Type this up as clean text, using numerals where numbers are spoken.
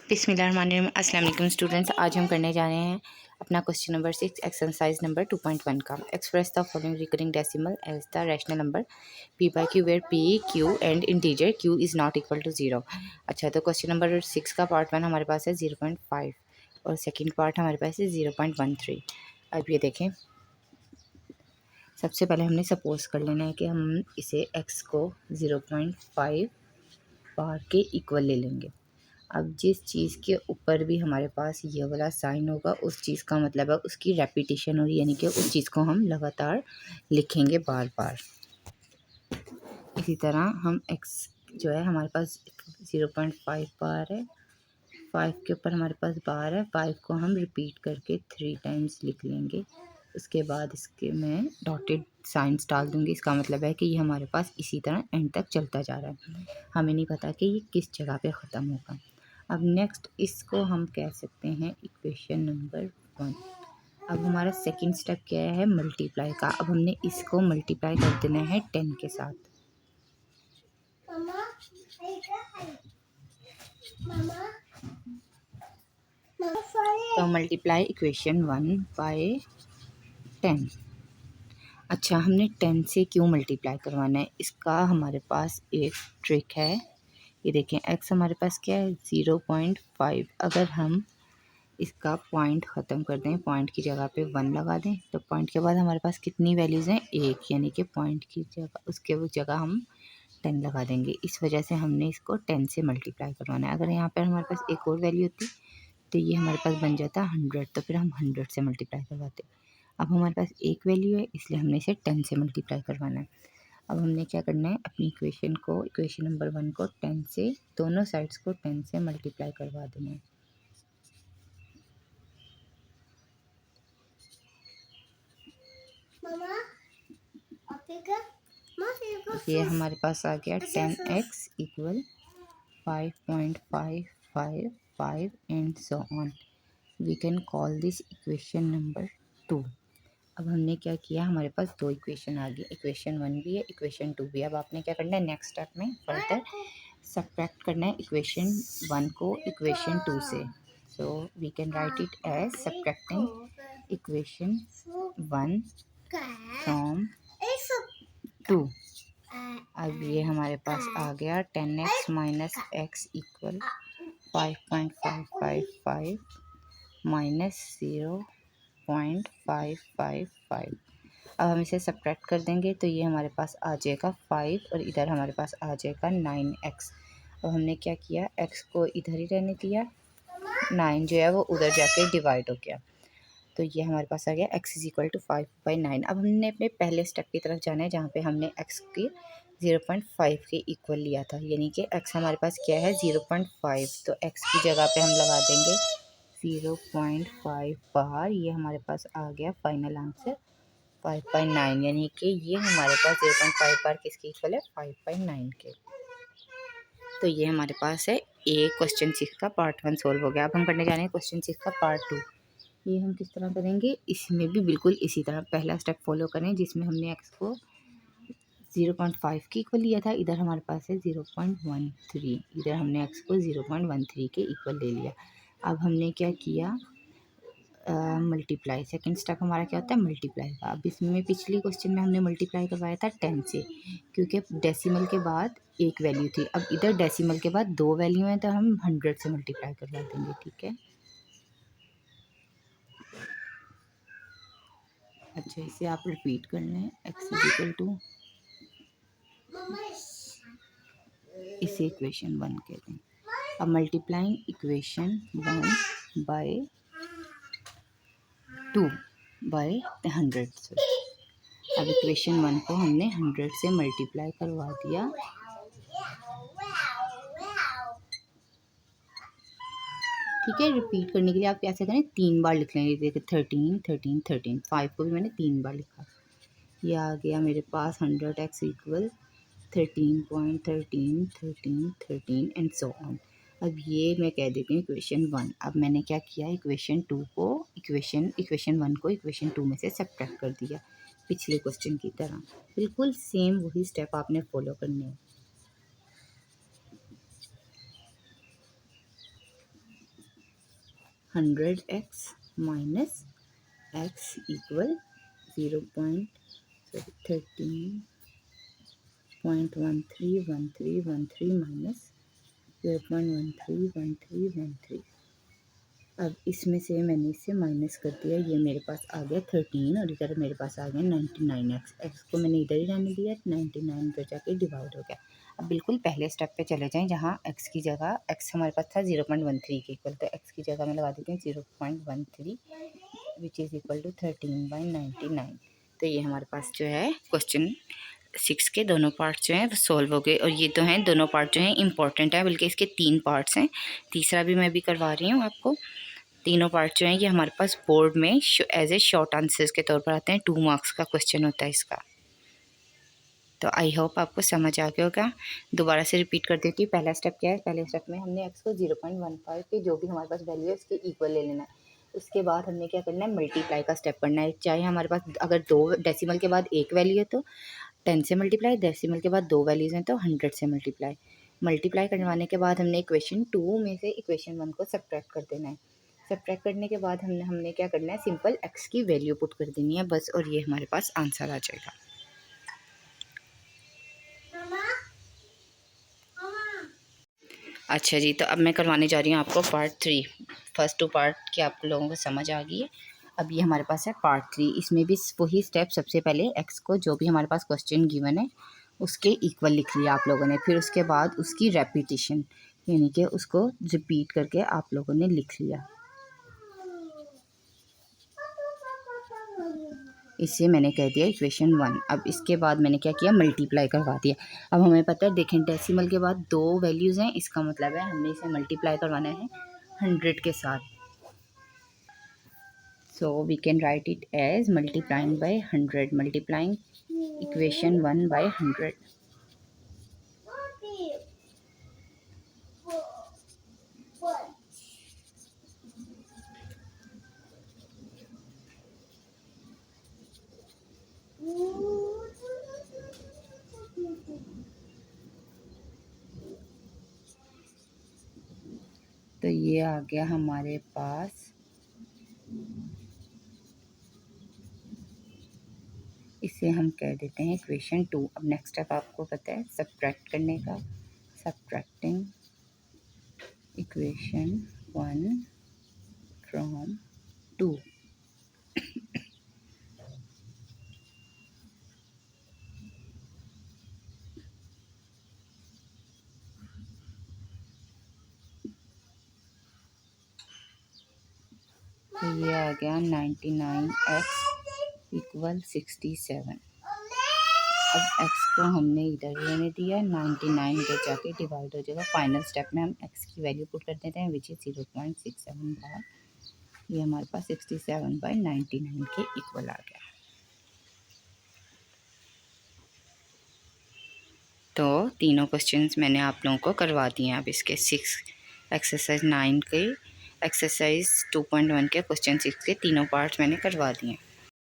बिस्मिल्लाहिर्रहमानिर्रहीम। अस्सलाम वालेकुम स्टूडेंट्स, आज हम करने जा रहे हैं अपना क्वेश्चन नंबर 6 एक्सरसाइज नंबर 2.1 का। Express the following recurring decimal as the rational number p by q where p q and integer q is not equal to 0। अच्छा, तो क्वेश्चन नंबर 6 का पार्ट 1 हमारे पास है 0.5 और सेकेंड पार्ट हमारे पास है 0.13। अब ये देखें, सबसे पहले हमने सपोज कर लेना है कि हम इसे x को 0.5 पार के इक्वल ले लेंगे। अब जिस चीज़ के ऊपर भी हमारे पास ये वाला साइन होगा उस चीज़ का मतलब है उसकी रेपिटेशन होगी, यानी कि उस चीज़ को हम लगातार लिखेंगे बार बार। इसी तरह हम x जो है हमारे पास 0.5 बार है, 5 के ऊपर हमारे पास बार है, 5 को हम रिपीट करके 3 टाइम्स लिख लेंगे। उसके बाद इसके मैं डॉटेड साइंस डाल दूँगी। इसका मतलब है कि ये हमारे पास इसी तरह एंड तक चलता जा रहा है, हमें नहीं पता कि ये किस जगह पे ख़त्म होगा। अब नेक्स्ट इसको हम कह सकते हैं इक्वेशन नंबर 1। अब हमारा सेकंड स्टेप क्या है, मल्टीप्लाई का। अब हमने इसको मल्टीप्लाई कर देना है 10 के साथ। तो मल्टीप्लाई इक्वेशन 1 बाय 10। अच्छा, हमने 10 से क्यों मल्टीप्लाई करवाना है, इसका हमारे पास एक ट्रिक है। ये देखें, x हमारे पास क्या है 0.5। अगर हम इसका पॉइंट ख़त्म कर दें, पॉइंट की जगह पे 1 लगा दें, तो पॉइंट के बाद हमारे पास कितनी वैल्यूज़ हैं, 1, यानी कि पॉइंट की जगह उसके जगह हम 10 लगा देंगे। इस वजह से हमने इसको 10 से मल्टीप्लाई करवाना है। अगर यहाँ पर हमारे पास एक और वैल्यू होती तो ये हमारे पास बन जाता 100, तो फिर हम 100 से मल्टीप्लाई करवाते। अब हमारे पास एक वैल्यू है, इसलिए हमने इसे 10 से मल्टीप्लाई करवाना है। अब हमने क्या करना है, अपनी इक्वेशन नंबर 1 को 10 से, दोनों साइड्स को 10 से मल्टीप्लाई करवा देना है। ये हमारे पास आ गया 10x equal 5.555 and so on. We can call this equation number 2। अब हमने क्या किया, हमारे पास दो इक्वेशन आ गई, इक्वेशन 1 भी है, इक्वेशन 2 भी। अब आपने क्या करना है, नेक्स्ट स्टेप में फर्दर सब्ट्रैक्ट करना है इक्वेशन 1 को इक्वेशन 2 से। So we can write it as subtracting equation 1 from 2। अब ये हमारे पास आ गया 10x minus x equal 5.555 minus 0.555। अब हम इसे सब्ट्रैक्ट कर देंगे तो ये हमारे पास आ जाएगा 5 और इधर हमारे पास आ जाएगा 9x। अब हमने क्या किया, x को इधर ही रहने दिया, 9 जो है वो उधर जाके डिवाइड हो गया, तो ये हमारे पास आ गया x इज इक्वल टू 5/9। अब हमने अपने पहले स्टेप की तरफ जाना है जहाँ पे हमने x की 0.5 के इक्वल लिया था, यानी कि x हमारे पास क्या है 0.5, तो x की जगह पे हम लगा देंगे 0.5 बार। ये हमारे पास आ गया फाइनल आंसर 5/9, यानी कि ये हमारे पास 0.5 बार किसके इक्वल है, 5/9 के। तो ये हमारे पास है ए क्वेश्चन 6 का पार्ट 1 सोल्व हो गया। अब हम करने जा रहे हैं क्वेश्चन 6 का पार्ट 2। ये हम किस तरह करेंगे, इसमें भी बिल्कुल इसी तरह पहला स्टेप फॉलो करें जिसमें हमने x को 0.5 के इक्वल लिया था, इधर हमारे पास है 0.13, इधर हमने x को 0.13 के इक्वल ले लिया। अब हमने क्या किया, मल्टीप्लाई। सेकंड स्टेप हमारा क्या होता है, मल्टीप्लाई का। अब इसमें पिछली क्वेश्चन में हमने मल्टीप्लाई करवाया था 10 से, क्योंकि डेसिमल के बाद एक वैल्यू थी। अब इधर डेसिमल के बाद दो वैल्यू हैं, तो हम 100 से मल्टीप्लाई करवा देंगे, ठीक है। अच्छा, इसे आप रिपीट करना है, x इज इक्वल टू, इसे इक्वेशन 1 कहते हैं। अब मल्टीप्लाइंग इक्वेशन 1 बाय 2 बाय 100। अब इक्वेशन 1 को हमने 100 से मल्टीप्लाई करवा दिया। ठीक है, रिपीट करने के लिए आप कैसे करें, 3 बार लिख लेंगे। देखिए 13 13 13, 5 को भी मैंने 3 बार लिखा। ये आ गया मेरे पास 100x equal 13.13 13 13 and so on. अब ये मैं कह देती हूँ इक्वेशन 1। अब मैंने क्या किया, इक्वेशन 2 को इक्वेशन 1 को इक्वेशन 2 में से सब्ट्रैक्ट कर दिया, पिछले क्वेश्चन की तरह। बिल्कुल सेम वही स्टेप आपने फॉलो करने हैं। 100x minus x equal 0.131313 minus 0.131313। अब इसमें से मैंने इसे माइनस कर दिया, ये मेरे पास आ गया 13 और इधर मेरे पास आ गया 99x। एक्स को मैंने इधर ही रहने दिया, 99 पर जाके डिवाइड हो गया। अब बिल्कुल पहले स्टेप पे चले जाएं जहाँ x की जगह, x हमारे पास था 0.13 के इक्वल, तो x की जगह मैं लगा देती हूँ 0.13 विच इज़ इक्वल टू 13/99। तो ये हमारे पास जो है क्वेश्चन 6 के दोनों पार्ट जो हैं वो सॉल्व हो गए। और ये तो हैं दोनों पार्ट जो हैं इंपॉर्टेंट है, बल्कि इसके 3 पार्ट्स हैं, तीसरा भी मैं भी करवा रही हूँ आपको। तीनों पार्ट जो हैं ये हमारे पास बोर्ड में एज ए शॉर्ट आंसर्स के तौर पर आते हैं, 2 मार्क्स का क्वेश्चन होता है इसका। तो आई होप आपको समझ आ गया होगा। दोबारा से रिपीट कर देती हूँ, पहला स्टेप क्या है। पहले स्टेप में हमने x को 0.15 के जो भी हमारे पास वैल्यू है उसके इक्वल ले लेना है। उसके बाद हमने क्या करना है, मल्टीप्लाई का स्टेप करना है। चाहे हमारे पास अगर 2 डेसिमल के बाद एक वैल्यू है तो 10 से मल्टीप्लाई, डेसिमल के बाद 2 वैल्यूज़ हैं तो 100 से मल्टीप्लाई। मल्टीप्लाई करवाने के बाद हमने इक्वेशन 2 में से इक्वेशन 1 को सब्ट्रैक्ट कर देना है। सब्ट्रैक्ट करने के बाद हमने क्या करना है, सिंपल x की वैल्यू पुट कर देनी है बस, और ये हमारे पास आंसर आ जाएगा। अच्छा जी, तो अब मैं करवाने जा रही हूँ आपको पार्ट 3। फर्स्ट 2 पार्ट की आप लोगों को समझ आ गई है। अब ये हमारे पास है पार्ट 3। इसमें भी वही स्टेप, सबसे पहले x को जो भी हमारे पास क्वेश्चन गिवन है उसके इक्वल लिख लिया आप लोगों ने, फिर उसके बाद उसकी रेपिटेशन यानी कि उसको रिपीट करके आप लोगों ने लिख लिया। इसे मैंने कह दिया इक्वेशन 1। अब इसके बाद मैंने क्या किया, मल्टीप्लाई करवा दिया। अब हमें पता है, देखें डेसिमल के बाद 2 वैल्यूज़ हैं, इसका मतलब है हमने इसे मल्टीप्लाई करवाना है 100 के साथ। So we can write it as multiplying by 100, multiplying equation 1 by 100। तो ये आ गया हमारे पास, इसे हम कह देते हैं इक्वेशन 2। अब नेक्स्ट स्टेप आपको पता है सब्ट्रैक्ट करने का, सब्ट्रैक्टिंग इक्वेशन 1 फ्रॉम 2। तो ये आ गया 99x इक्वल 67। अब x को हमने इधर लेने दिया, 99 इधर जाके डिवाइड हो जाएगा। फाइनल स्टेप में हम x की वैल्यू पुट कर देते हैं विच इज़ 0.67 बार, ये हमारे पास 67/99 के इक्वल आ गया। तो तीनों क्वेश्चंस मैंने आप लोगों को करवा दिए हैं। अब इसके 6 एक्सरसाइज 9 के, एक्सरसाइज 2.1 के क्वेश्चन 6 के तीनों पार्ट्स मैंने करवा दिए हैं।